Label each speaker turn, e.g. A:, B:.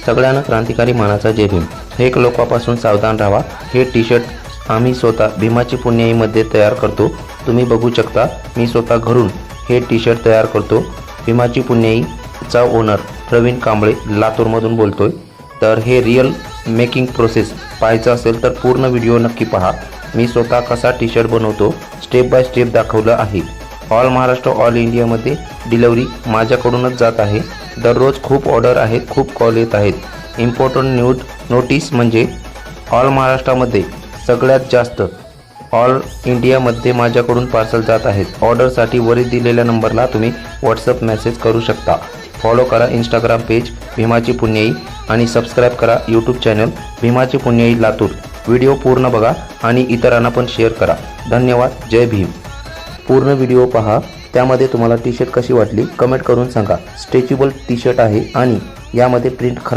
A: सगळ्यांना क्रांतिकारी मानाचा जय भीम। फेक लोकांपासून सावधान राहा। हे टी शर्ट आम्ही स्वतः भीमाची पुण्याईमध्ये तयार करतो। तुम्ही बघू शकता, मी स्वतः घरून हे टी शर्ट तयार करतो। भीमाची पुण्याईचा ओनर प्रवीण कांबळे लातूरमधून बोलतोय। तर हे रिअल मेकिंग प्रोसेस पाहायचं असेल तर पूर्ण व्हिडिओ नक्की पहा। मी स्वतः कसा टी शर्ट बनवतो स्टेप बाय स्टेप दाखवलं आहे। ऑल महाराष्ट्र ऑल इंडियामध्ये डिलिव्हरी माझ्याकडूनच जात आहे। दररोज खूप ऑर्डर आहेत, खूप कॉल येत आहेत। इम्पॉर्टंट नोटीस म्हणजे ऑल महाराष्ट्रामध्ये सगळ्यात जास्त ऑल इंडियामध्ये माझ्याकडून पार्सल जात आहेत। ऑर्डरसाठी वरील दिलेल्या नंबरला तुम्ही व्हॉट्सअप मेसेज करू शकता। फॉलो करा इंस्टाग्राम पेज भीमाची पुण्याई आणि सबस्क्राईब करा यूट्यूब चॅनल भीमाची पुण्याई लातूर। व्हिडिओ पूर्ण बघा आणि इतरांना पण शेअर करा। धन्यवाद। जय भीम। पूर्ण व्हिडिओ पहा, त्यामध्ये तुम्हाला टी शर्ट कशी वाटली कमेंट करून सांगा। स्ट्रेचेबल टी शर्ट आहे आणि यामध्ये प्रिंट खराब